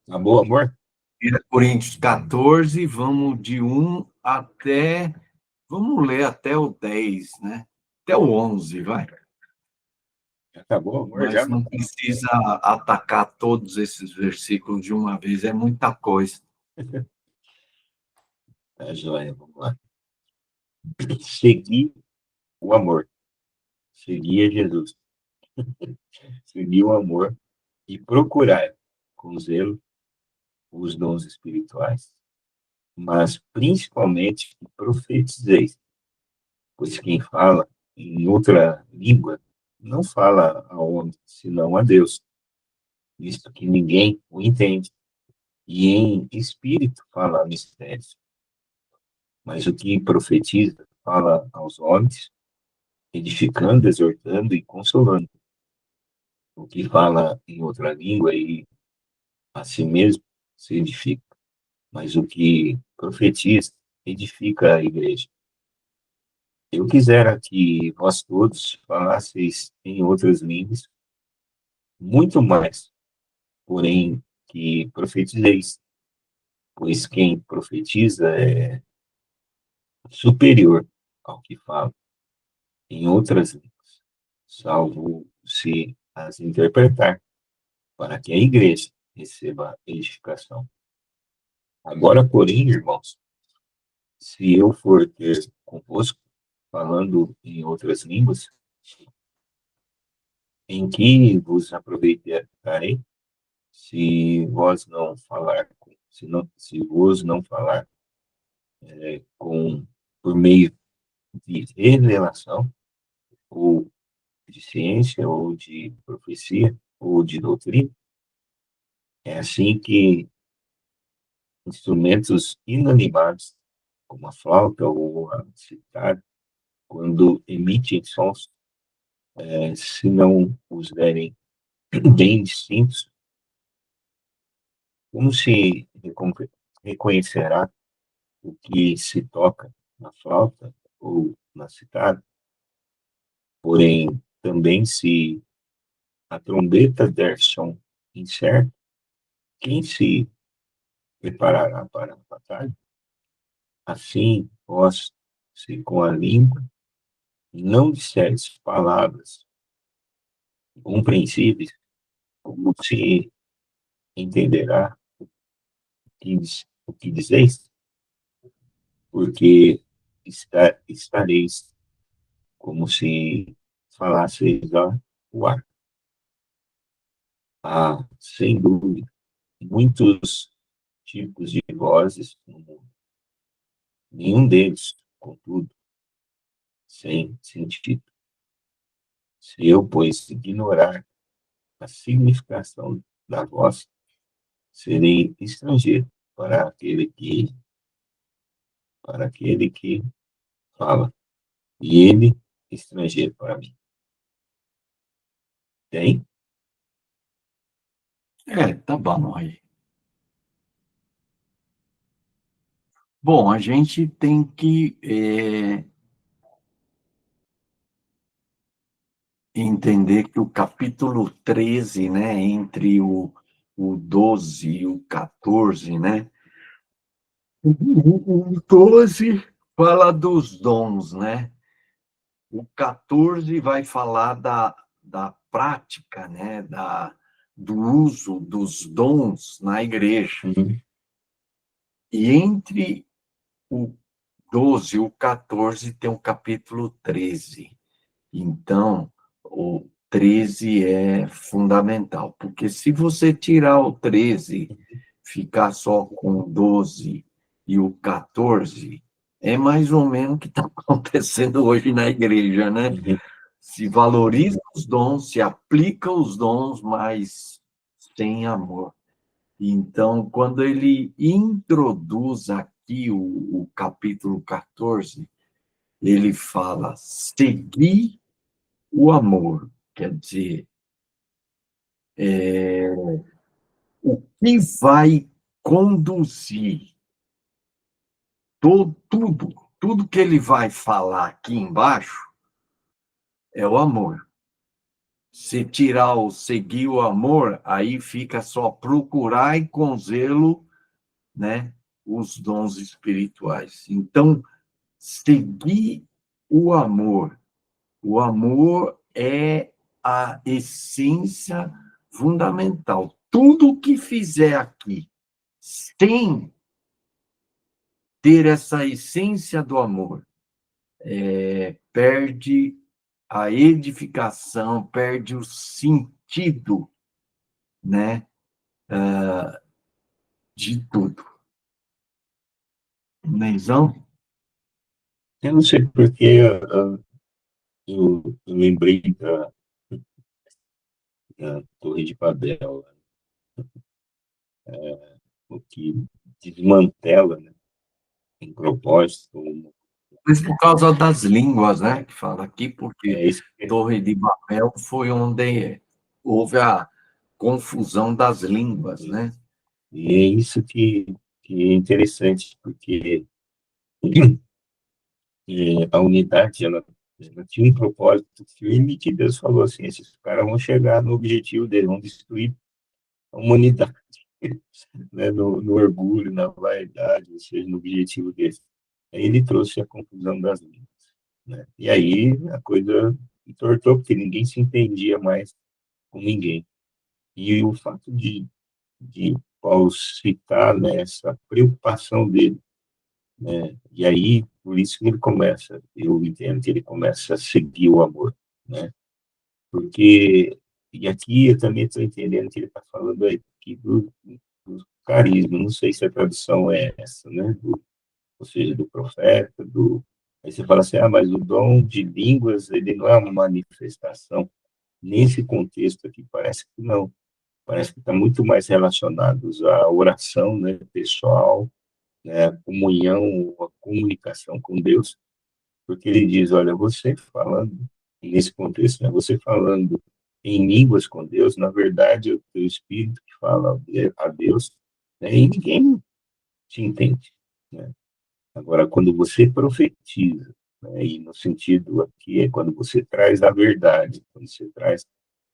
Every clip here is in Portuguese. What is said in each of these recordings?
Acabou, amor? 1 Coríntios 14, vamos de 1 até. Vamos ler até o 10, né? Até o 11, vai. Acabou, amor, já, Mas mano? não precisa atacar todos esses versículos de uma vez, é muita coisa. Tá joia, vamos lá. Seguir o amor. Seguir a Jesus. Seguir o amor e procurar com zelo os dons espirituais, mas principalmente que profetizeis, pois quem fala em outra língua não fala a homem, senão a Deus, visto que ninguém o entende, e em espírito fala mistérios. Mas o que profetiza fala aos homens, edificando, exortando e consolando. O que fala em outra língua e a si mesmo se edifica. Mas o que profetiza edifica a igreja. Eu quisera que vós todos falasseis em outras línguas, muito mais, porém, que profetizeis, pois quem profetiza é superior ao que fala em outras línguas, salvo se as interpretar, para que a igreja receba edificação. Agora, porém, irmãos, se eu for ter convosco, falando em outras línguas, em que vos aproveitarei, se vós não falar, se vos não falar com, por meio de revelação, ou de ciência, ou de profecia, ou de doutrina, é assim que instrumentos inanimados, como a flauta ou a citar, quando emitem sons, se não os derem bem distintos, como se reconhecerá o que se toca na flauta ou na citada? Porém, também se a trombeta der som incerto, quem se preparará para a batalha? Assim, vós, se com a língua não disseres palavras compreensíveis, como se entenderá o que dizeis? Porque estareis como se falasseis ao ar. Há, sem dúvida, muitos tipos de vozes no mundo. Nenhum deles, contudo, sem sentido. Se eu, pois, ignorar a significação da voz, serei estrangeiro para aquele que fala, e ele estrangeiro para mim. Tem? Tá bom aí. Bom, a gente tem que entender que o capítulo 13, né, entre o 12 e o 14, né? O 12 fala dos dons, né? O 14 vai falar da prática, né? Do uso dos dons na igreja. Uhum. E entre o 12 e o 14 tem o capítulo 13. Então, o 13 é fundamental, porque se você tirar o 13, ficar só com o 12 e o 14, é mais ou menos o que está acontecendo hoje na igreja, né? Uhum. Se valoriza os dons, se aplica os dons, mas sem amor. Então, quando ele introduz aqui o capítulo 14, ele fala: seguir o amor, quer dizer, o que vai conduzir tudo que ele vai falar aqui embaixo é o amor. Se tirar o seguir o amor, aí fica só procurar e com zelo, né, os dons espirituais. Então, seguir o amor. O amor é a essência fundamental. Tudo que fizer aqui sem ter essa essência do amor, perde a edificação, perde o sentido, né, de tudo. Neizão? Eu não sei porque eu lembrei da Torre de Babel, o que desmantela, né, em propósito, Mas por causa das línguas, né, que fala aqui, porque isso Torre de Babel foi onde houve a confusão das línguas, né? e é isso que é interessante, porque a unidade, ela tinha um propósito firme que Deus falou assim, esses caras vão chegar no objetivo deles, vão destruir a humanidade, né, no orgulho, na vaidade, ou seja, no objetivo deles. Aí ele trouxe a confusão das línguas, né? E aí a coisa entortou, porque ninguém se entendia mais com ninguém. E o fato de Paulo citar, né, essa preocupação dele, e aí, por isso que ele começa, eu entendo que ele começa a seguir o amor, né? Porque, e aqui eu também estou entendendo que ele está falando aqui do carisma, não sei se a tradução é essa, né? Ou seja, do profeta, Aí você fala assim, mas o dom de línguas, ele não é uma manifestação. Nesse contexto aqui, parece que não. Parece que está muito mais relacionado à oração, né, pessoal, né, a comunhão, a comunicação com Deus, porque ele diz, olha, você falando, nesse contexto, né, você falando em línguas com Deus, na verdade, é o teu espírito que fala a Deus, né, e ninguém te entende, né? Agora, quando você profetiza, né, e no sentido aqui é quando você traz a verdade, quando você traz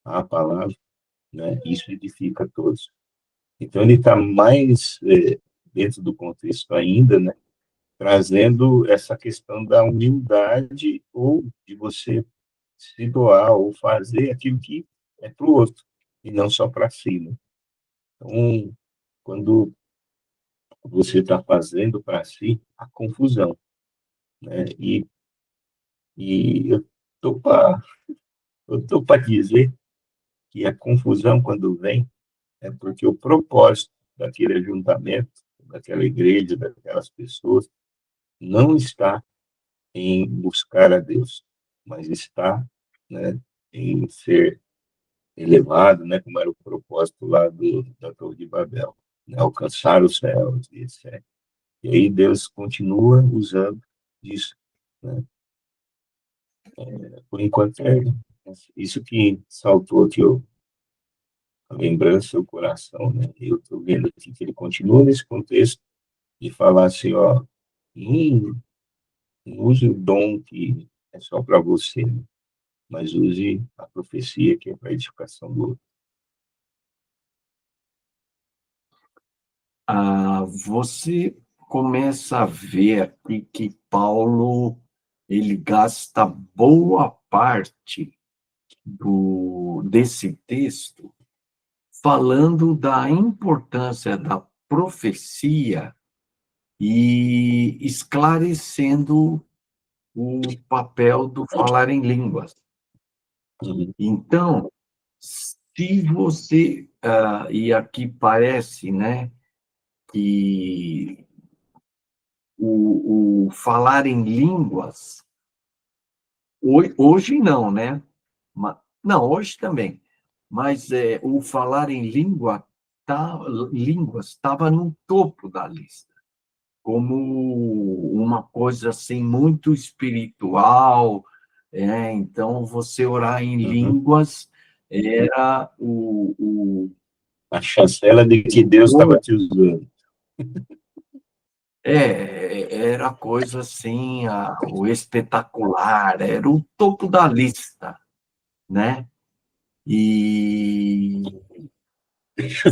a palavra, né, isso edifica todos. Então, ele está mais dentro do contexto ainda, né, trazendo essa questão da humildade ou de você se doar ou fazer aquilo que é para o outro e não só para si, né? Então, quando você está fazendo para si, a confusão, né? E eu tô para dizer que a confusão, quando vem, é porque o propósito daquele ajuntamento, daquela igreja, daquelas pessoas, não está em buscar a Deus, mas está, né, em ser elevado, né, como era o propósito lá da Torre de Babel, né, alcançar os céus, e etc. E aí Deus continua usando isso, né? Por enquanto é isso que saltou aqui, a lembrança, o coração, né? Eu estou vendo aqui que ele continua nesse contexto de falar assim, ó, não, não use o dom que é só para você, né? Mas use a profecia que é para a edificação do outro. Você começa a ver aqui que Paulo ele gasta boa parte desse texto falando da importância da profecia e esclarecendo o papel do falar em línguas. Uhum. Então, se você, e aqui parece, né, que o falar em línguas, hoje não, né? Não, hoje também, mas o falar em línguas estava no topo da lista, como uma coisa assim muito espiritual, então você orar em Uhum. línguas era o A chancela de que Deus estava te usando. era coisa assim, o espetacular, era o topo da lista, né? E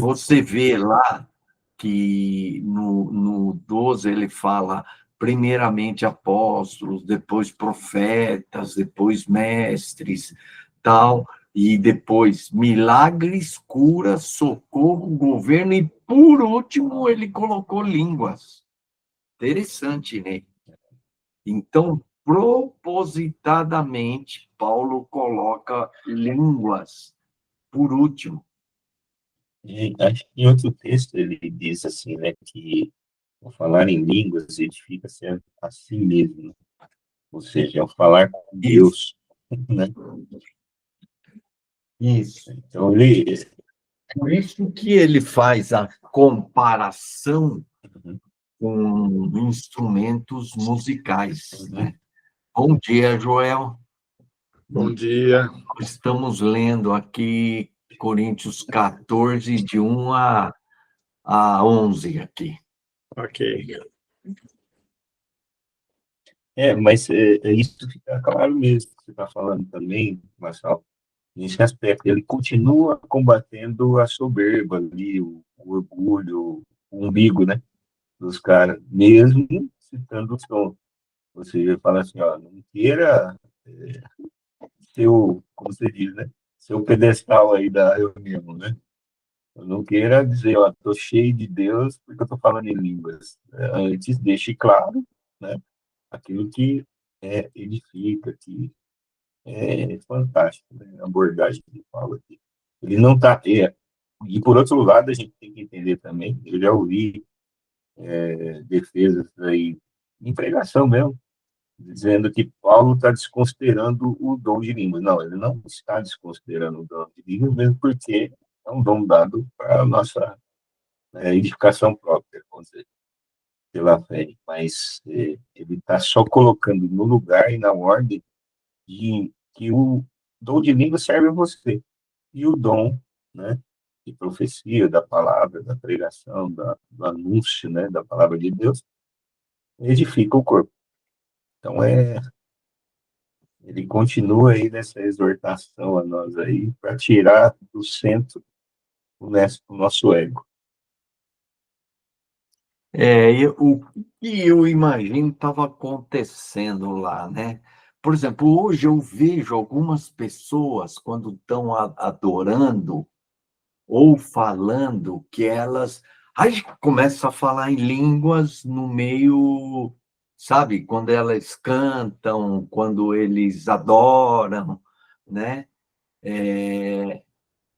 você vê lá que no 12 ele fala primeiramente apóstolos, depois profetas, depois mestres, tal, e depois milagres, curas, socorro, governo, e por último ele colocou línguas. Interessante, né? Então, propositadamente, Paulo coloca línguas por último. E acho que em outro texto ele diz assim, né, que ao falar em línguas edifica-se a si mesmo, né? Ou seja, ao falar com Isso, Deus, né? isso. Então ele, Por isso que ele faz a comparação com instrumentos musicais, né? Bom dia, Joel. Bom dia. Estamos lendo aqui Coríntios 14, de 1 a 11 aqui. Ok. mas isso fica claro mesmo que você está falando também, Marcelo, nesse aspecto. Ele continua combatendo a soberba ali, o orgulho, o umbigo, né, dos caras, mesmo citando o som. Ou seja, ele fala assim, ó, não queira ser o, como você diz, né, ser o pedestal aí da reunião, né? Eu não queira dizer, ó, tô cheio de Deus porque eu tô falando em línguas. Antes, deixe claro, né, aquilo que edifica, que é fantástico, né, a abordagem que ele fala aqui. Ele não está. E, por outro lado, a gente tem que entender também, eu já ouvi defesas aí, em pregação mesmo, dizendo que Paulo está desconsiderando o dom de línguas. Não, ele não está desconsiderando o dom de línguas, mesmo porque é um dom dado para a nossa edificação própria, vamos dizer, pela fé. Mas ele está só colocando no lugar e na ordem de que o dom de língua serve a você. E o dom, né, de profecia, da palavra, da pregação, do anúncio, né, da palavra de Deus, edifica o corpo. Então, ele continua aí nessa exortação a nós aí, para tirar do centro o nosso ego. O que eu imagino estava acontecendo lá, né? Por exemplo, hoje eu vejo algumas pessoas, quando estão adorando ou falando, que elas começam a falar em línguas no meio, sabe? Quando elas cantam, quando eles adoram, né?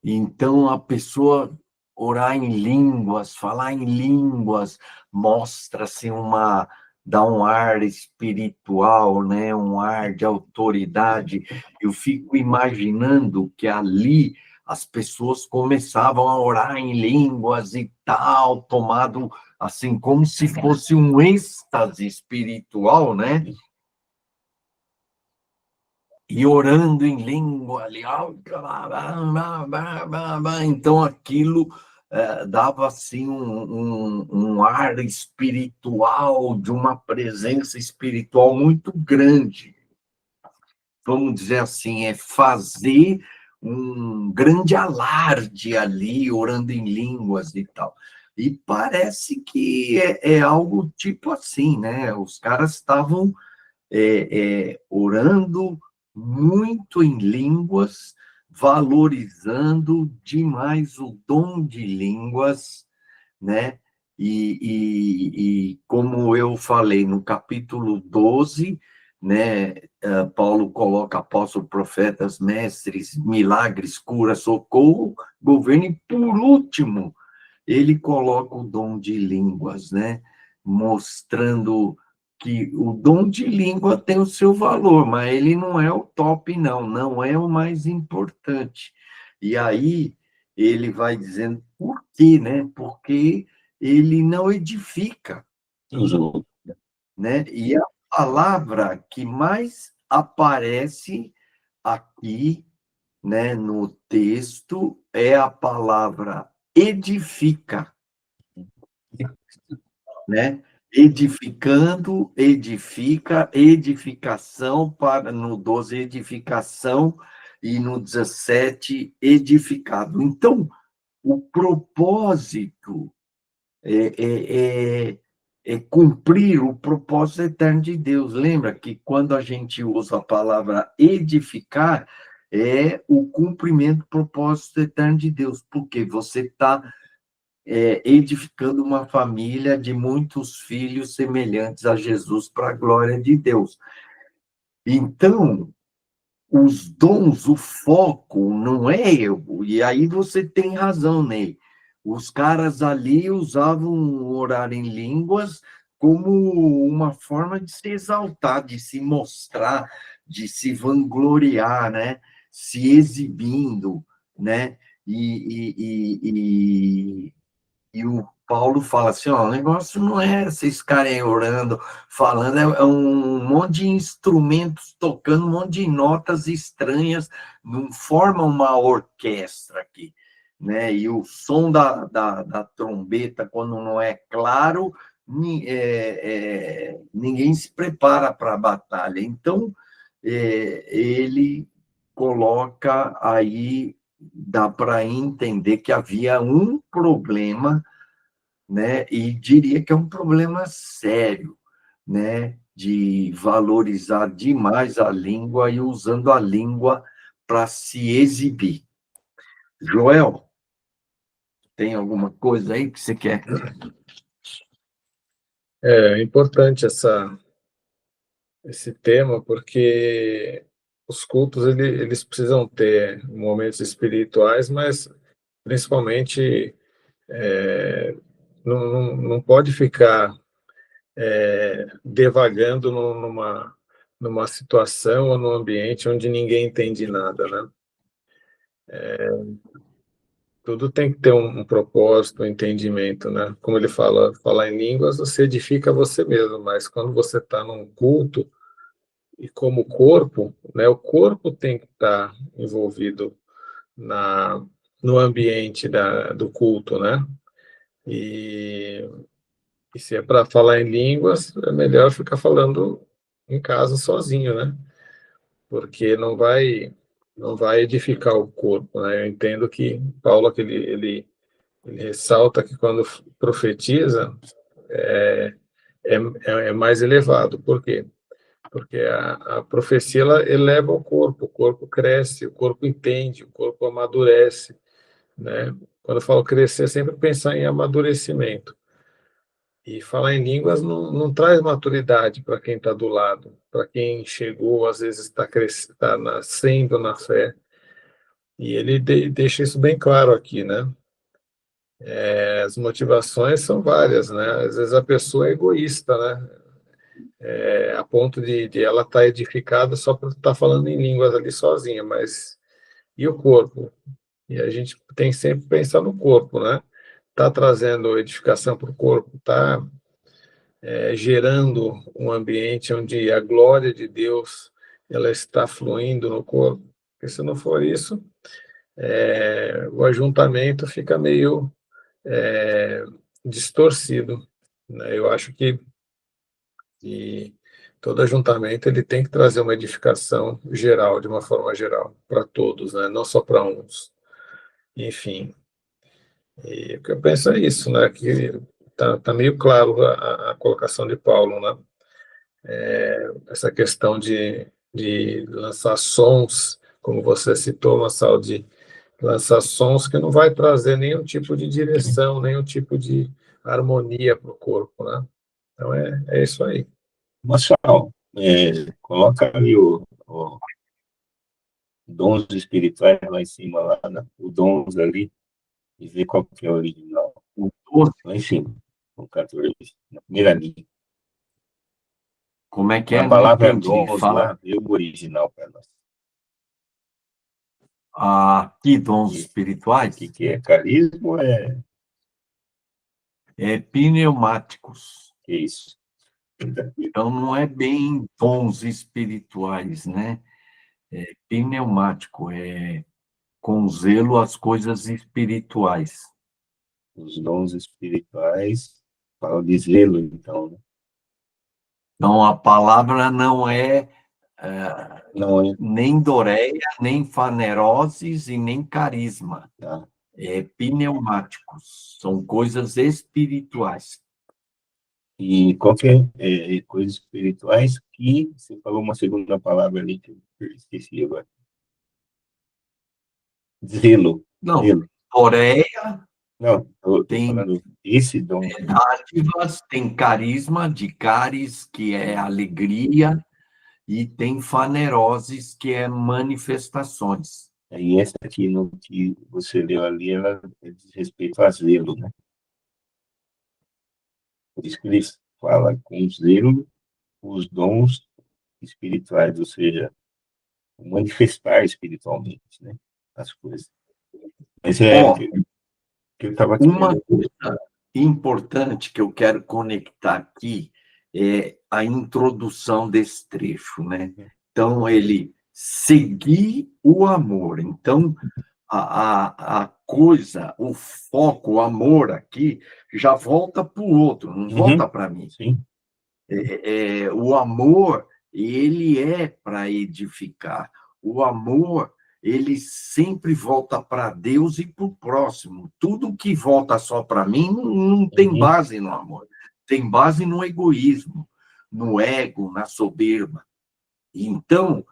Então, a pessoa orar em línguas, falar em línguas, mostra-se dá um ar espiritual, né? Um ar de autoridade. Eu fico imaginando que ali as pessoas começavam a orar em línguas e tal, tomado assim, como se fosse um êxtase espiritual, né? E orando em língua ali, então aquilo dava assim um ar espiritual, de uma presença espiritual muito grande. Vamos dizer assim, fazer um grande alarde ali, orando em línguas e tal. E parece que é algo tipo assim, né? Os caras estavam orando muito em línguas, valorizando demais o dom de línguas, né? E como eu falei no capítulo 12, né, Paulo coloca apóstolos, profetas, mestres, milagres, cura, socorro, governo, e por último, ele coloca o dom de línguas, né? Mostrando que o dom de língua tem o seu valor, mas ele não é o top, não é o mais importante. E aí ele vai dizendo por quê, né? Porque ele não edifica, né? E a palavra que mais aparece aqui, né, no texto é a palavra edifica, né? Edificando, edifica, edificação, para no 12, edificação, e no 17, edificado. Então, o propósito é cumprir o propósito eterno de Deus. Lembra que quando a gente usa a palavra edificar, é o cumprimento do propósito eterno de Deus, porque você está edificando uma família de muitos filhos semelhantes a Jesus para a glória de Deus. Então, os dons, o foco não é eu. E aí você tem razão, Ney. Os caras ali usavam orar em línguas como uma forma de se exaltar, de se mostrar, de se vangloriar, né? Se exibindo, né? E o Paulo fala assim, ó, o negócio não é vocês ficarem orando, falando, é um monte de instrumentos tocando, um monte de notas estranhas, não forma uma orquestra aqui, né? E o som da trombeta, quando não é claro, ninguém se prepara para a batalha. Então, ele coloca aí, dá para entender que havia um problema, né? E diria que é um problema sério, né? De valorizar demais a língua e usando a língua para se exibir. Joel, tem alguma coisa aí que você quer? É importante esse tema, porque os cultos eles precisam ter momentos espirituais, mas principalmente não pode ficar devagando numa situação ou num ambiente onde ninguém entende nada, né? Tudo tem que ter um propósito, um entendimento, né? Como ele fala, falar em línguas, você edifica você mesmo, mas quando você está num culto, e como corpo, né, o corpo tem que estar envolvido no ambiente do culto, né? E, e se é para falar em línguas, é melhor ficar falando em casa sozinho, né? Porque não vai edificar o corpo, né? Eu entendo que Paulo que ele ressalta que quando profetiza é, é mais elevado. Por quê? Porque a profecia ela eleva o corpo cresce, o corpo entende, o corpo amadurece, né? Quando eu falo crescer, é sempre pensar em amadurecimento. E falar em línguas não traz maturidade para quem está do lado, para quem chegou, às vezes está tá nascendo na fé. E ele deixa isso bem claro aqui, né? As motivações são várias, né? Às vezes a pessoa é egoísta, né? A ponto de ela estar edificada só por estar falando em línguas ali sozinha, mas e o corpo? E a gente tem que sempre pensar no corpo, né? Está trazendo edificação para o corpo, está gerando um ambiente onde a glória de Deus ela está fluindo no corpo. Porque se não for isso, o ajuntamento fica meio distorcido, né? Eu acho que todo ajuntamento ele tem que trazer uma edificação geral, de uma forma geral, para todos, né? Não só para uns. Enfim, e o que eu penso é isso, né? Que tá meio claro a colocação de Paulo, né? Essa questão de lançar sons, como você citou, Marcelo, de lançar sons que não vai trazer nenhum tipo de direção, nenhum tipo de harmonia para o corpo, né? Então é isso aí. Marçal, coloca ali o dons espirituais lá em cima, o dons ali, e vê qual que é o original. O doce, Lá em cima, o 14, na primeira linha. como é que Na é? Não palavra entendi. dons lá, Fala. vê o original para nós. Que dons E o espirituais? que é carisma? Pneumáticos. Que é isso? Então, não é bem dons espirituais, né? Pneumático, com zelo as coisas espirituais. Os dons espirituais, fala de zelo, então, né? Então, a palavra não é Não é? nem doreia, nem faneroses e nem carisma. Tá. Pneumáticos. São coisas espirituais. E qualquer coisas espirituais que você falou uma segunda palavra ali que eu esqueci agora. Zelo. Não, Zelo. doreia Não, tô tem falando esse dom. dádivas, tem carisma de caris, que é alegria, e tem faneroses, que é manifestações. Aí essa aqui no que você leu ali, ela diz respeito a zelo, né? Por isso que ele fala com zelo os dons espirituais, ou seja, manifestar espiritualmente, né? As coisas. Mas é Ó, que eu estava uma querendo. coisa importante que eu quero conectar aqui é a introdução desse trecho, né? Então, ele seguir o amor. Então, a coisa, o foco, o amor aqui, já volta para o outro, não Uhum, volta para mim. sim. O amor, ele é para edificar. O amor, ele sempre volta para Deus e para o próximo. Tudo que volta só para mim não tem Uhum, base no amor. Tem base no egoísmo, no ego, na soberba. Então,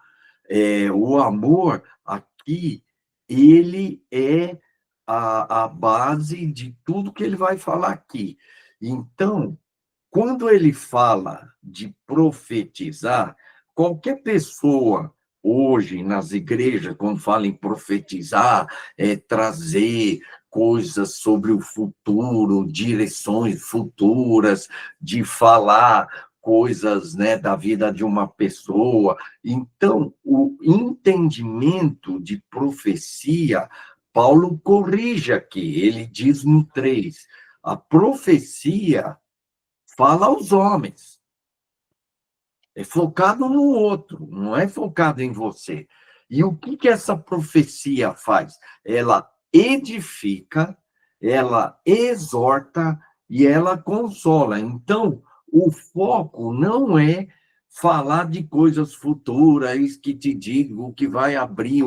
o amor aqui, ele é a base de tudo que ele vai falar aqui. Então, quando ele fala de profetizar, qualquer pessoa hoje nas igrejas, quando fala em profetizar, é trazer coisas sobre o futuro, direções futuras, de falar coisas, né, da vida de uma pessoa. Então, o entendimento de profecia, Paulo corrige aqui, ele diz no 3, a profecia fala aos homens. É focado no outro, não é focado em você. E o que essa profecia faz? Ela edifica, ela exorta e ela consola. Então, o foco não é falar de coisas futuras que te digo que vai abrir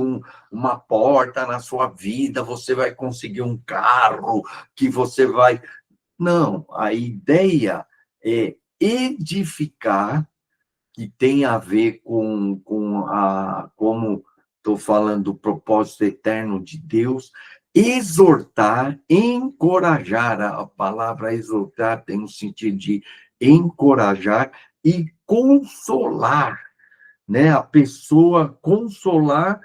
uma porta na sua vida, você vai conseguir um carro, que você vai. Não, a ideia é edificar, que tem a ver como estou falando, do propósito eterno de Deus, exortar, encorajar, a palavra exortar tem o sentido de encorajar e consolar, né? A pessoa consolar,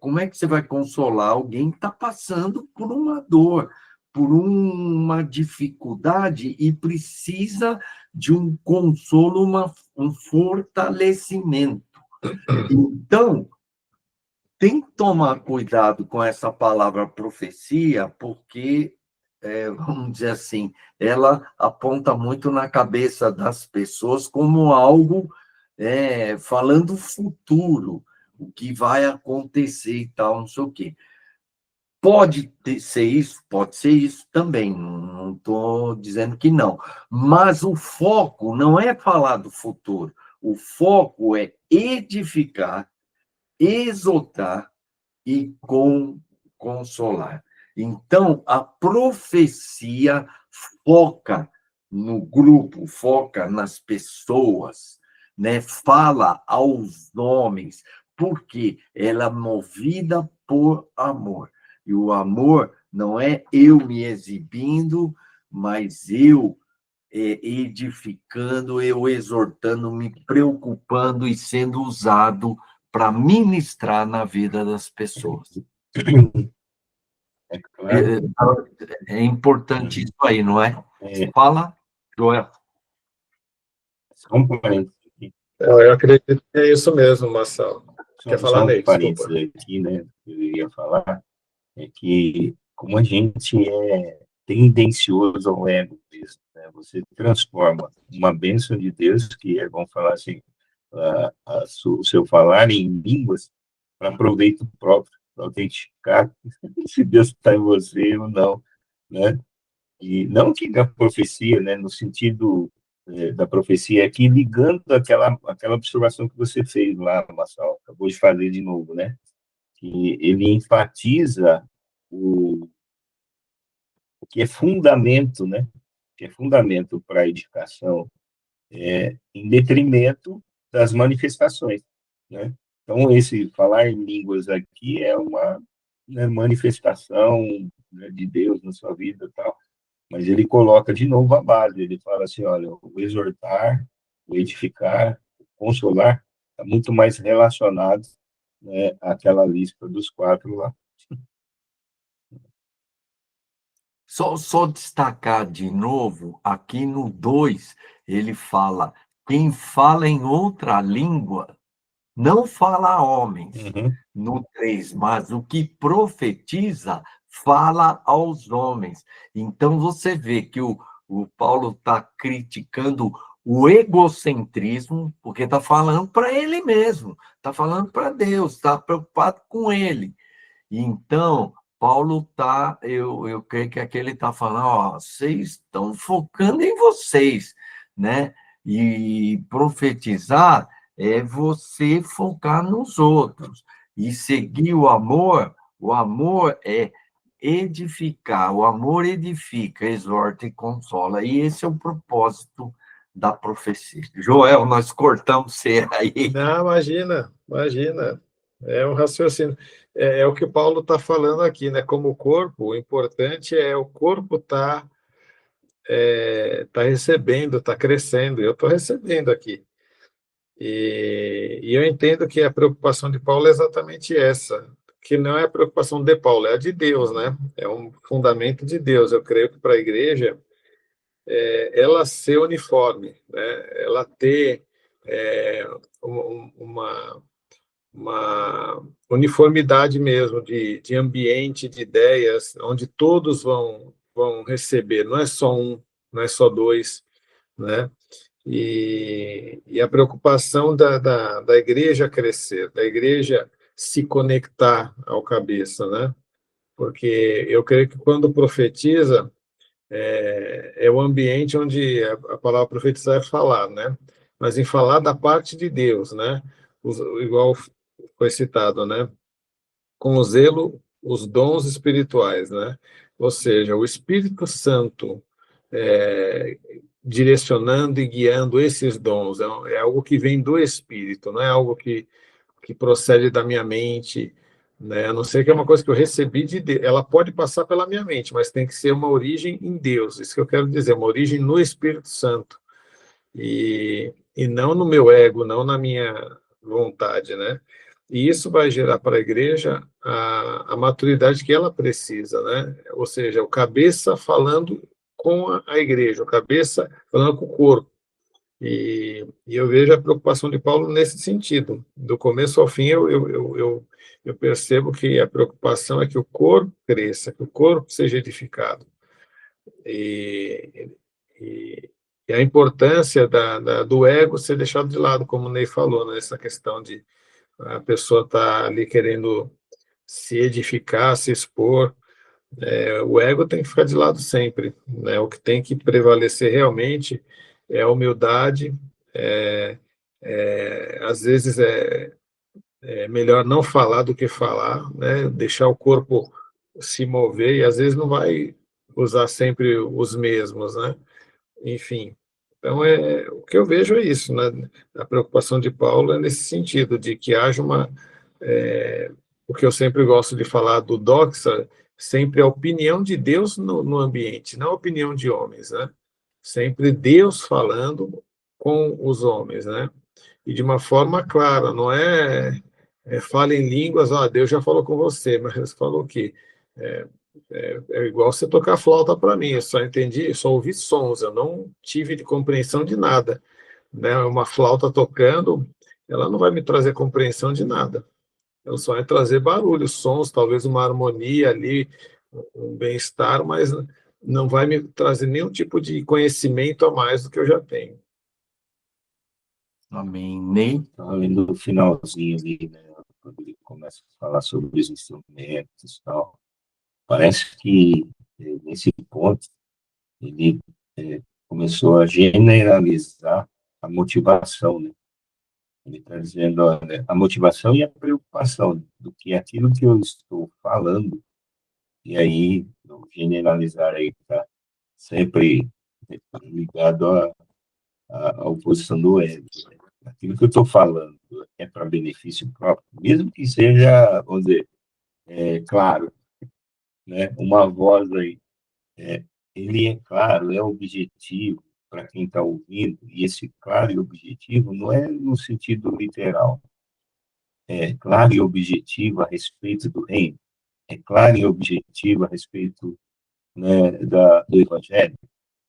como é que você vai consolar alguém que está passando por uma dor, por uma dificuldade e precisa de um consolo, um fortalecimento. Então, tem que tomar cuidado com essa palavra profecia, porque, vamos dizer assim, ela aponta muito na cabeça das pessoas como algo falando futuro, o que vai acontecer e tal, não sei o quê. Pode ser isso também, não estou dizendo que não. Mas o foco não é falar do futuro, o foco é edificar, exortar e consolar. Então, a profecia foca no grupo, foca nas pessoas, né? Fala aos homens, porque ela é movida por amor. E o amor não é eu me exibindo, mas eu edificando, eu exortando, me preocupando e sendo usado para ministrar na vida das pessoas. é claro. É importante isso aí, não é? É, Fala, Joel. só um parênteses aqui. Eu acredito que é isso mesmo, Marcelo. Quer Só falar, um Ney? parênteses Desculpa. aqui, né? Que eu iria falar é que, como a gente é tendencioso ao ego mesmo, né? Você transforma uma bênção de Deus, que é, vamos falar assim, o seu falar em línguas, para proveito próprio, para autenticar se Deus está em você ou não, né? E não que na profecia, né, no sentido da profecia aqui, ligando aquela observação que você fez lá, Marcelo, acabou de fazer de novo, né? Que ele enfatiza o que é fundamento, né? O que é fundamento para a edificação, em detrimento das manifestações, né? Então, esse falar em línguas aqui é uma, né, manifestação, né, de Deus na sua vida e tal. Mas ele coloca de novo a base, ele fala assim, olha, o exortar, o edificar, o consolar, está muito mais relacionado, né, àquela lista dos 4 lá. Só destacar de novo, aqui no 2 ele fala: quem fala em outra língua não fala a homens. Uhum. No 3, mas o que profetiza fala aos homens. Então você vê que o Paulo está criticando o egocentrismo, porque está falando para ele mesmo, está falando para Deus, está preocupado com ele. Então, Paulo está, eu creio que aqui ele está falando, ó, vocês estão focando em vocês, né? E profetizar é você focar nos outros. E seguir o amor é edificar, o amor edifica, exorta e consola. E esse é o propósito da profecia. Joel, nós cortamos você aí. Não, imagina, imagina. É um raciocínio. É o que Paulo está falando aqui, né? Como corpo, o importante é o corpo tá recebendo, está crescendo. Eu estou recebendo aqui. E eu entendo que a preocupação de Paulo é exatamente essa, que não é a preocupação de Paulo, é a de Deus, né? É um fundamento de Deus. Eu creio que para a igreja, ela ser uniforme, né? Ela ter uma uniformidade mesmo de ambiente, de ideias, onde todos vão receber, não é só um, não é só dois, né? E a preocupação da igreja crescer, da igreja se conectar ao cabeça, né? Porque eu creio que quando profetiza, é o ambiente onde a palavra profetizar é falar, né? Mas em falar da parte de Deus, né? Igual foi citado, né? Com o zelo, os dons espirituais, né? Ou seja, o Espírito Santo é, direcionando e guiando esses dons. É algo que vem do Espírito, não é algo que procede da minha mente, né? A não ser que é uma coisa que eu recebi de Deus. Ela pode passar pela minha mente, mas tem que ser uma origem em Deus. Isso que eu quero dizer, uma origem no Espírito Santo. E não no meu ego, não na minha vontade, né? E isso vai gerar para a igreja a maturidade que ela precisa, né? Ou seja, o cabeça falando com a igreja, o cabeça falando com o corpo. E eu vejo a preocupação de Paulo nesse sentido. Do começo ao fim, eu percebo que a preocupação é que o corpo cresça, que o corpo seja edificado. E, e, e a importância do ego ser deixado de lado, como o Ney falou, nessa questão de a pessoa estar ali querendo se edificar, se expor. O ego tem que ficar de lado sempre, né? O que tem que prevalecer realmente é a humildade. Às vezes é melhor não falar do que falar, né? Deixar o corpo se mover e às vezes não vai usar sempre os mesmos, né? Enfim, então o que eu vejo é isso, né? A preocupação de Paulo é nesse sentido, de que haja o que eu sempre gosto de falar do doxa, sempre a opinião de Deus no ambiente, não a opinião de homens, né? Sempre Deus falando com os homens, né? E de uma forma clara, não fala em línguas, Deus já falou com você, mas falou o quê? É, é igual você tocar flauta para mim, eu só entendi, eu só ouvi sons, eu não tive de compreensão de nada, né? Uma flauta tocando, ela não vai me trazer compreensão de nada, ela só vai trazer barulho, sons, talvez uma harmonia ali, um bem-estar, mas não vai me trazer nenhum tipo de conhecimento a mais do que eu já tenho. Amém. Ney? Estava vendo o finalzinho ali, né? Quando ele começa a falar sobre os instrumentos e tal. Parece que, nesse ponto, ele começou a generalizar a motivação, né? Ele está dizendo, olha, a motivação e a preocupação do que é aquilo que eu estou falando, e aí, o generalizar aí está sempre ligado à oposição do ego. Aquilo que eu estou falando é para benefício próprio, mesmo que seja, vamos dizer, claro, né, uma voz aí, ele é claro, é objetivo para quem está ouvindo, e esse claro e objetivo não é no sentido literal, é claro e objetivo a respeito do reino, é claro e objetivo a respeito, né, do evangelho,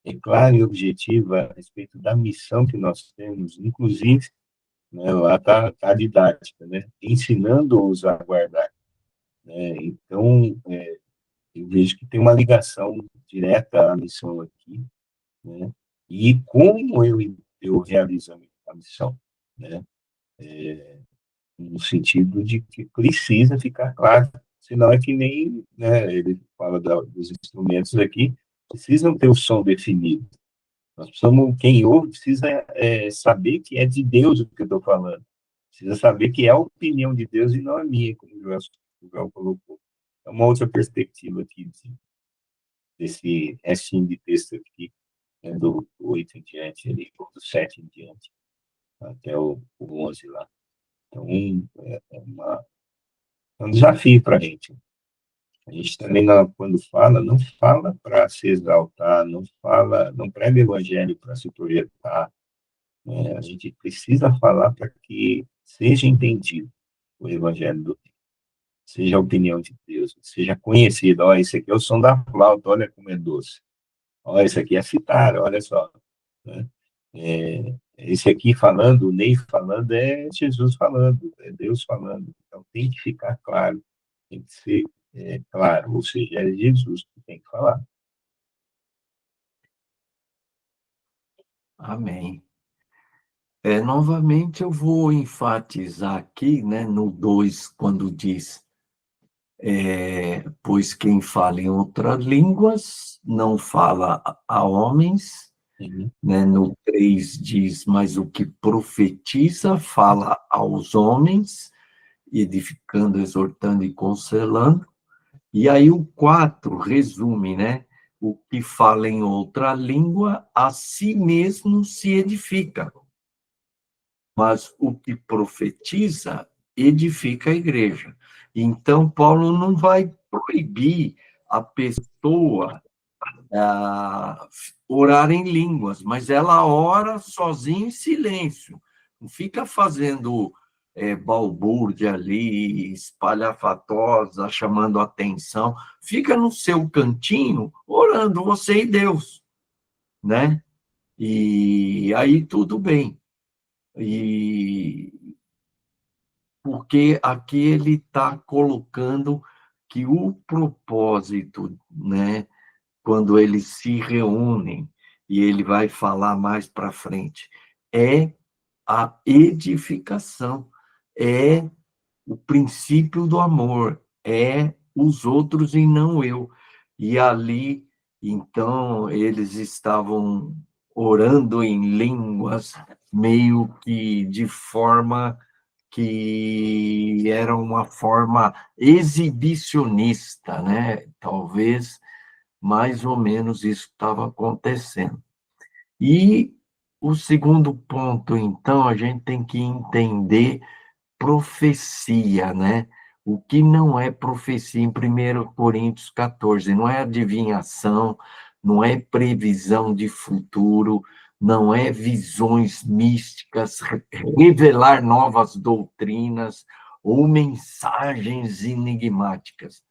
é claro e objetivo a respeito da missão que nós temos, inclusive, né, lá está a didática, né, ensinando-os a guardar, né, então, eu vejo que tem uma ligação direta à missão aqui, né, e como eu realizo a missão, né, no sentido de que precisa ficar claro, senão é que nem, né, ele fala dos instrumentos aqui, precisam ter o som definido. Nós precisamos, quem ouve precisa saber que é de Deus o que eu estou falando. Precisa saber que é a opinião de Deus e não a minha, como o Joel colocou. É uma outra perspectiva aqui desse restinho de texto aqui, né, do 8 em diante, ali, do 7 em diante, até o 11 lá. Então, é um desafio para a gente. A gente também, quando fala, não fala para se exaltar, não fala, não prega o evangelho para se projetar, né? A gente precisa falar para que seja entendido o evangelho do Deus, seja a opinião de Deus, seja conhecido. Olha, esse aqui é o som da flauta, olha como é doce. Olha, esse aqui é citar, olha só, né? Esse aqui falando, o Ney falando, é Jesus falando, é Deus falando. Então tem que ficar claro, tem que ser claro, ou seja, é Jesus que tem que falar. Amém. Novamente, eu vou enfatizar aqui, né, no 2, quando diz, pois quem fala em outras línguas não fala a homens, Uhum. né? No 3 diz, mas o que profetiza fala aos homens, edificando, exortando e consolando. E aí o 4 resume, né? O que fala em outra língua, a si mesmo se edifica. Mas o que profetiza, edifica a igreja. Então, Paulo não vai proibir a pessoa orar em línguas, mas ela ora sozinha em silêncio. Não fica fazendo balbúrdia ali, espalhafatosa, chamando atenção. Fica no seu cantinho, orando, você e Deus, né? E aí tudo bem. E porque aqui ele está colocando que o propósito, né, quando eles se reúnem, e ele vai falar mais para frente, é a edificação, é o princípio do amor, é os outros e não eu. E ali, então, eles estavam orando em línguas, meio que de forma que era uma forma exibicionista, né? Talvez mais ou menos isso estava acontecendo. E o segundo ponto, então, a gente tem que entender profecia, né? O que não é profecia em 1 Coríntios 14? Não é adivinhação, não é previsão de futuro, não é visões místicas, revelar novas doutrinas ou mensagens enigmáticas.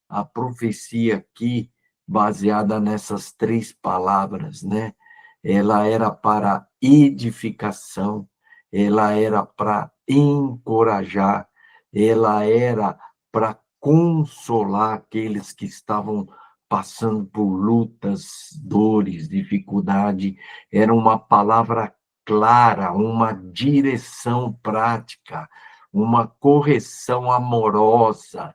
A profecia aqui, baseada nessas 3 palavras, né? Ela era para edificação, ela era para encorajar, ela era para consolar aqueles que estavam passando por lutas, dores, dificuldade. Era uma palavra clara, uma direção prática, uma correção amorosa,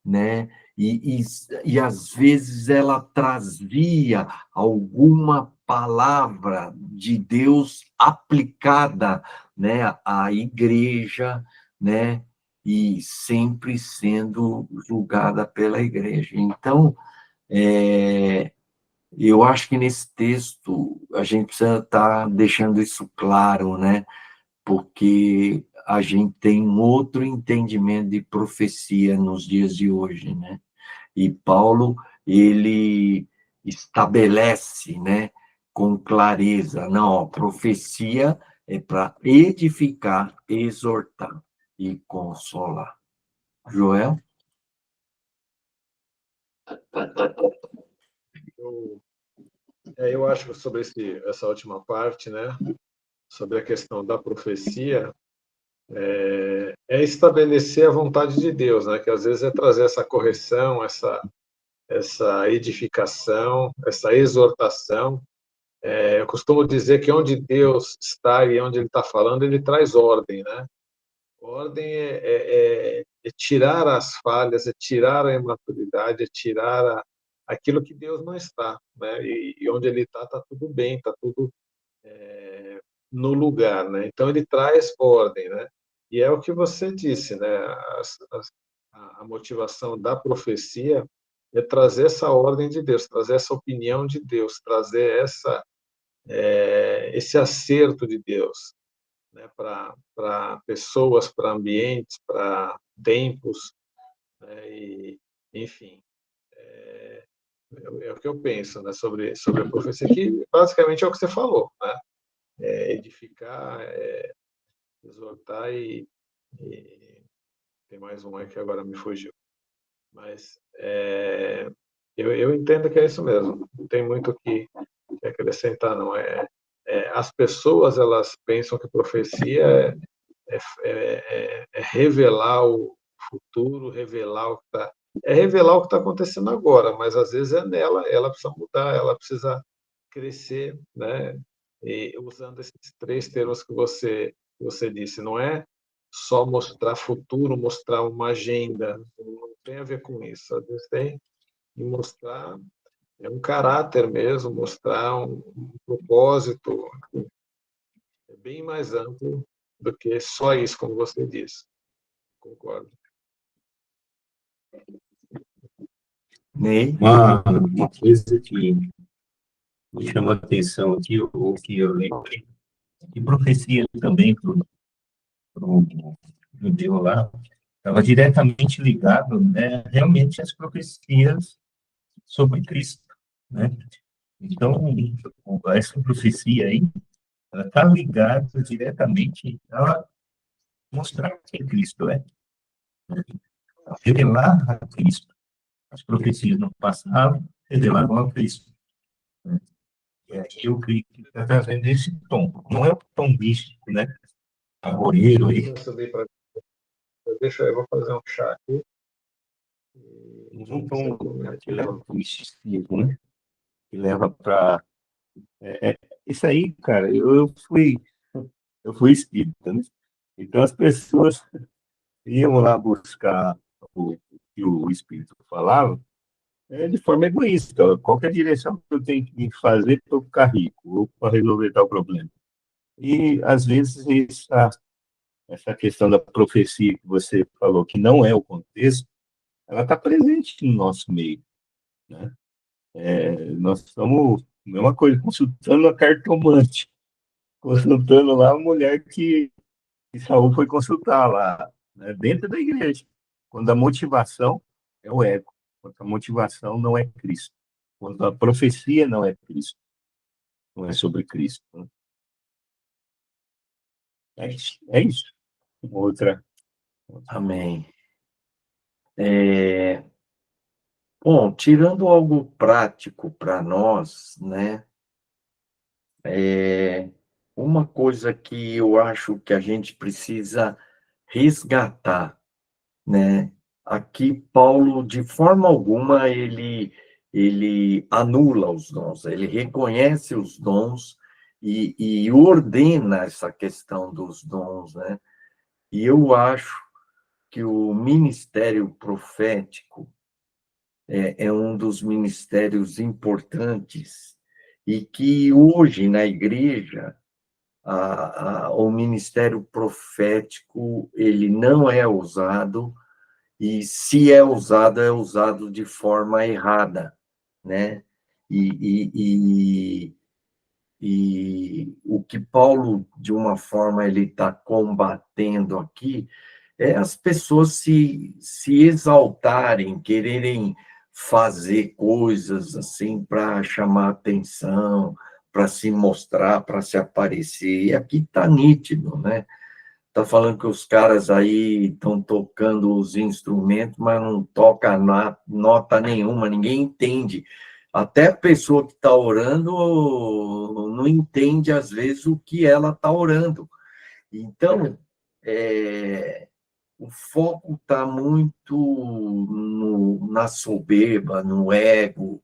né? E às vezes ela trazia alguma palavra de Deus aplicada, né, à igreja, né, e sempre sendo julgada pela igreja. Então, eu acho que nesse texto a gente precisa estar deixando isso claro, né, porque a gente tem um outro entendimento de profecia nos dias de hoje, né? E Paulo, ele estabelece, né, com clareza, não, a profecia é para edificar, exortar e consolar. Joel? Eu acho que sobre essa última parte, né, sobre a questão da profecia, é estabelecer a vontade de Deus, né, que às vezes é trazer essa correção, essa edificação, essa exortação. Eu costumo dizer que onde Deus está e onde Ele está falando, Ele traz ordem, né? Ordem é tirar as falhas, é tirar a imaturidade, é tirar aquilo que Deus não está, né? E onde Ele está tudo bem, está tudo no lugar, né? Então Ele traz ordem, né? E é o que você disse, né? A motivação da profecia é trazer essa ordem de Deus, trazer essa opinião de Deus, trazer esse acerto de Deus, né, para pessoas, para ambientes, para tempos, né, e, enfim, é o que eu penso, né, sobre a profecia, que basicamente é o que você falou, né, edificar, exortar e tem mais um aí que agora me fugiu, mas eu entendo que é isso mesmo, não tem muito o que acrescentar, não. As pessoas, elas pensam que profecia é revelar o futuro, revelar o que está acontecendo agora, mas às vezes é nela, ela precisa mudar, ela precisa crescer, né? E usando esses três termos que você disse, não é só mostrar futuro, mostrar uma agenda, não tem a ver com isso. Às vezes tem que mostrar um caráter mesmo, mostrar um propósito, é bem mais amplo do que só isso, como você disse. Concordo. Ney? Uma coisa que me chama a atenção aqui, ou que eu lembrei, que profecia também para o judeu lá, estava diretamente ligado, né, realmente às profecias sobre Cristo, né? Então, essa profecia aí, ela está ligada diretamente a mostrar quem Cristo é, a revelar a Cristo. As profecias no passado revelavam a Cristo. Né? E aí eu creio que está trazendo esse tom. Não é o tom místico, né? Agoreiro aí. Deixa eu vou fazer um chá aqui. Um tom que leva para o misticismo, né? Que leva para... isso aí, cara, eu fui espírita, né? Então as pessoas iam lá buscar o que o espírito falava de forma egoísta. Qual que é a direção que eu tenho que fazer para eu ficar rico ou para resolver tal problema? E, às vezes, essa questão da profecia que você falou, que não é o contexto, ela está presente no nosso meio, né? Nós estamos, mesma coisa, consultando a cartomante, consultando lá a mulher que Saul foi consultar lá, né, dentro da igreja, quando a motivação é o ego, quando a motivação não é Cristo, quando a profecia não é Cristo, não é sobre Cristo. Né? É isso. Outra. Amém. Bom, tirando algo prático para nós, né? Uma coisa que eu acho que a gente precisa resgatar, né? Aqui Paulo, de forma alguma, ele anula os dons, ele reconhece os dons e ordena essa questão dos dons, né? E eu acho que o ministério profético é um dos ministérios importantes e que hoje, na igreja, o ministério profético ele não é usado, e se é usado de forma errada, né? E, e o que Paulo, de uma forma, ele está combatendo aqui é as pessoas se exaltarem, quererem fazer coisas assim para chamar atenção, para se mostrar, para se aparecer. E aqui está nítido, né? Está falando que os caras aí estão tocando os instrumentos, mas não toca nota nenhuma, ninguém entende. Até a pessoa que está orando não entende, às vezes, o que ela está orando. Então, o foco está muito na soberba, no ego.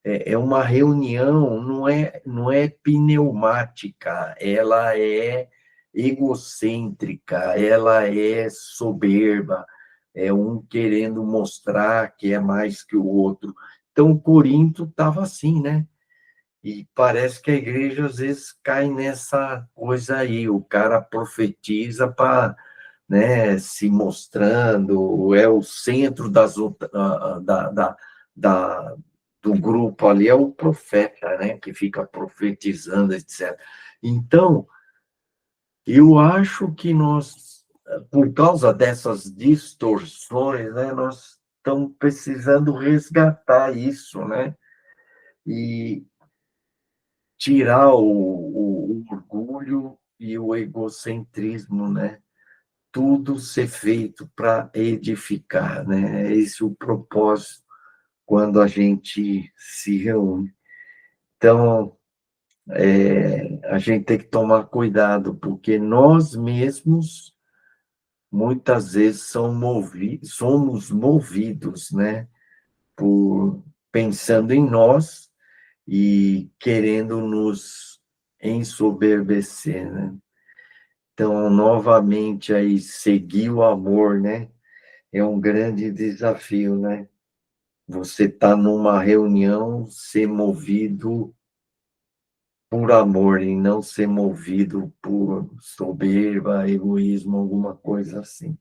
É uma reunião, não é pneumática, ela é egocêntrica, ela é soberba, é um querendo mostrar que é mais que o outro. Então, o Corinto estava assim, né? E parece que a igreja às vezes cai nessa coisa aí, o cara profetiza para, né, se mostrando, é o centro da, do grupo ali, é o profeta, né, que fica profetizando, etc. Então, eu acho que nós, por causa dessas distorções, né, nós estamos precisando resgatar isso, né, e tirar o orgulho e o egocentrismo, né? Tudo ser feito para edificar, né? Esse é o propósito quando a gente se reúne. Então, a gente tem que tomar cuidado, porque nós mesmos, muitas vezes, somos movidos, né? Por pensando em nós e querendo nos ensoberbecer, né? Então, novamente, aí, seguir o amor, né? É um grande desafio, né? Você está numa reunião, ser movido por amor e não ser movido por soberba, egoísmo, alguma coisa assim.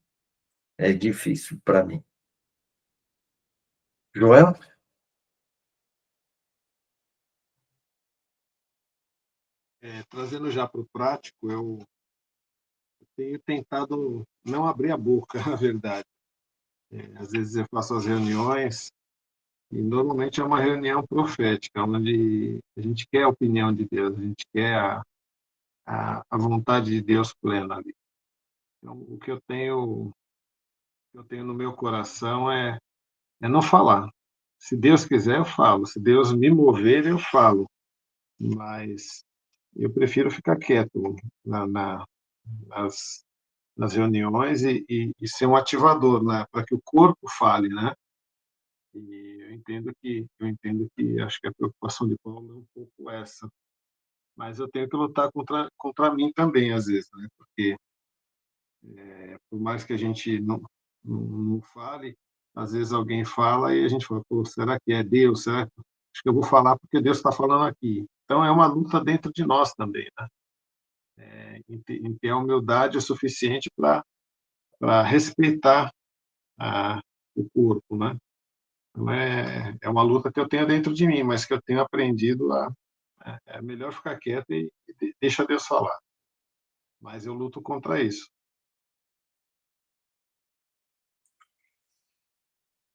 É difícil para mim. Joel? Trazendo já para o prático, eu tenho tentado não abrir a boca, na verdade. Às vezes eu faço as reuniões e normalmente é uma reunião profética, onde a gente quer a opinião de Deus, a gente quer a vontade de Deus plena ali. Então, o que eu tenho no meu coração é não falar. Se Deus quiser, eu falo. Se Deus me mover, eu falo. Mas eu prefiro ficar quieto nas, nas reuniões e ser um ativador, né? Para que o corpo fale, né? E eu entendo que acho que a preocupação de Paulo é um pouco essa. Mas eu tenho que lutar contra mim também, às vezes, né? Porque por mais que a gente não fale, às vezes alguém fala e a gente fala, pô, será que é Deus? Será que... Acho que eu vou falar porque Deus está falando aqui. Então é uma luta dentro de nós também, né? Em ter a humildade o suficiente para respeitar a, o corpo, né? Então é uma luta que eu tenho dentro de mim, mas que eu tenho aprendido é melhor ficar quieto e deixa Deus falar. Mas eu luto contra isso.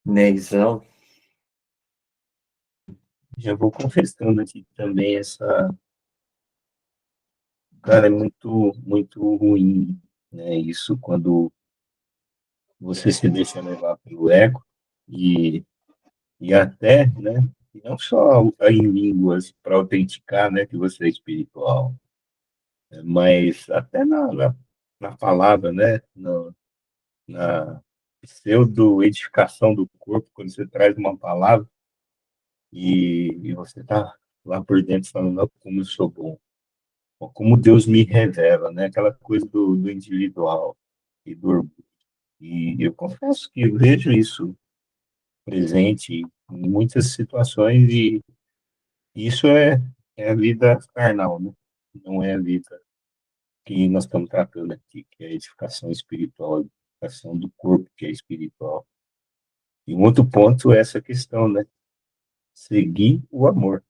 Neizão? Já vou confessando aqui também cara, é muito, muito ruim, né? Isso quando você se deixa levar pelo ego e, e até, né? E não só em línguas para autenticar, né, que você é espiritual, mas até na palavra, né? Na pseudo-edificação do corpo, quando você traz uma palavra e você está lá por dentro falando, "Não, como eu sou bom, ou como Deus me revela, né? Aquela coisa do individual e do orgulho. E eu confesso que eu vejo isso presente em muitas situações e isso é a vida carnal, né? Não é a vida que nós estamos tratando aqui, que é a edificação espiritual, a edificação do corpo, que é espiritual. E um outro ponto é essa questão, né? Seguir o amor.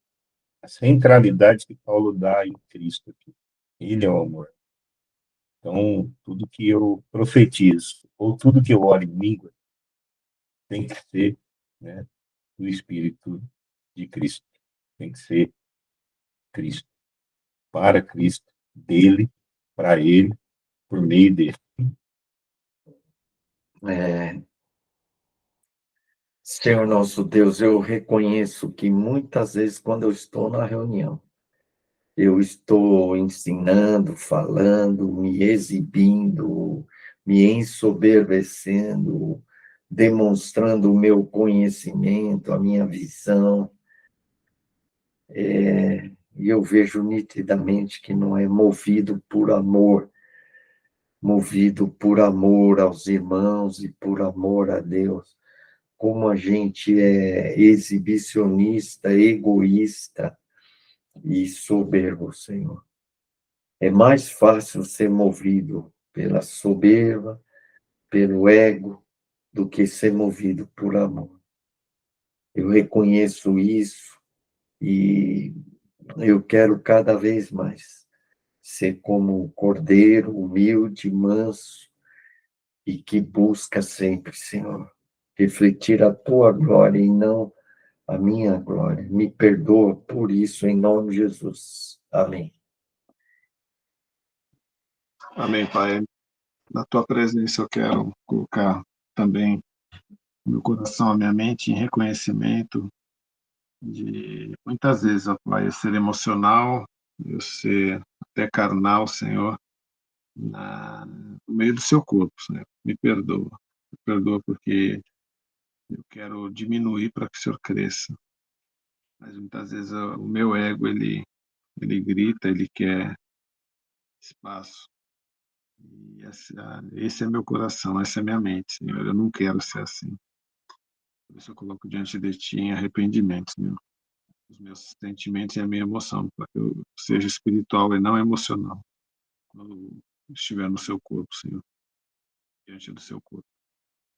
A centralidade que Paulo dá em Cristo aqui. Ele é o amor. Então, tudo que eu profetizo, ou tudo que eu oro em língua, tem que ser, né, do Espírito de Cristo. Tem que ser Cristo. Para Cristo, dele, para ele, por meio dele. Senhor nosso Deus, eu reconheço que muitas vezes, quando eu estou na reunião, eu estou ensinando, falando, me exibindo, me ensoberbecendo, demonstrando o meu conhecimento, a minha visão. E eu vejo nitidamente que não é movido por amor, movido por amor aos irmãos e por amor a Deus. Como a gente é exibicionista, egoísta e soberbo, Senhor. É mais fácil ser movido pela soberba, pelo ego, do que ser movido por amor. Eu reconheço isso e eu quero cada vez mais ser como o cordeiro, humilde, manso, e que busca sempre, Senhor, refletir a tua glória e não a minha glória. Me perdoa por isso, em nome de Jesus. Amém. Amém, Pai. Na tua presença eu quero colocar também meu coração, a minha mente em reconhecimento de muitas vezes, ó Pai, eu ser emocional, eu ser até carnal, Senhor, no meio do seu corpo, Senhor. Me perdoa. Me perdoa porque eu quero diminuir para que o Senhor cresça. Mas muitas vezes o meu ego, ele grita, ele quer espaço. E esse é meu coração, essa é minha mente, Senhor. Eu não quero ser assim. Por isso eu coloco diante de Ti em arrependimento, Senhor. Os meus sentimentos e a minha emoção, para que eu seja espiritual e não emocional. Quando eu estiver no Seu corpo, Senhor. Diante do Seu corpo.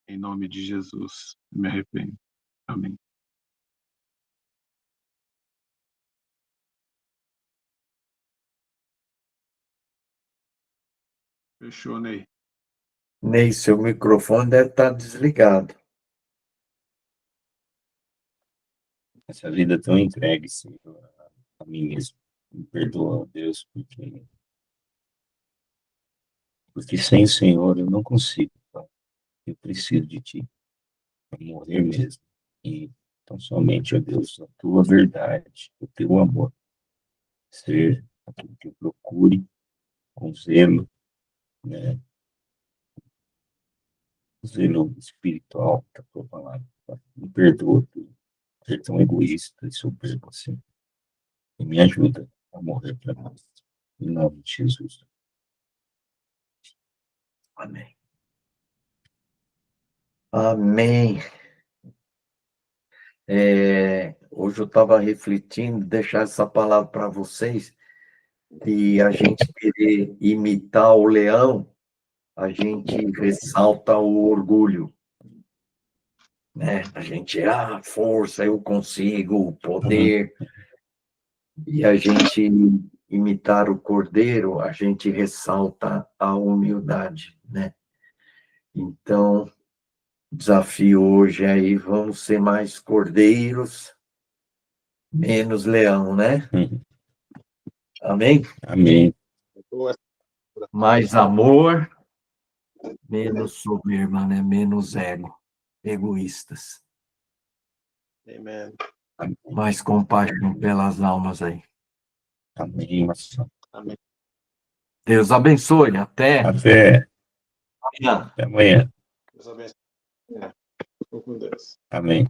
Em nome de Jesus, eu me arrependo. Amém. Fechou, Ney. Ney, seu microfone deve estar desligado. Essa vida tão entregue, Senhor, a mim mesmo. Me perdoa, Deus, porque sem o Senhor eu não consigo, Pai. Eu preciso de Ti, para morrer mesmo. E então somente, ó Deus, a Tua verdade, o Teu amor, ser aquilo que eu procure com zelo, né? Zelo espiritual da Tua palavra. Pai. Me perdoa por ser tão egoísta e soberbo assim. E me ajuda a morrer para nós. Em nome de Jesus. Amém. Amém. Hoje eu estava refletindo, deixar essa palavra para vocês, e a gente querer imitar o leão, a gente ressalta o orgulho, né? A gente, força, eu consigo, o poder, e a gente imitar o cordeiro, a gente ressalta a humildade, né? Então, desafio hoje aí, vamos ser mais cordeiros, menos leão, né? Amém? Amém. Mais amor, menos soberba, né? Menos ego, egoístas. Amen. Mais compaixão pelas almas aí. Amém, Marcelo. Amém. Deus abençoe. Até Até amanhã. amanhã. Deus abençoe. Fico com Deus. Amém.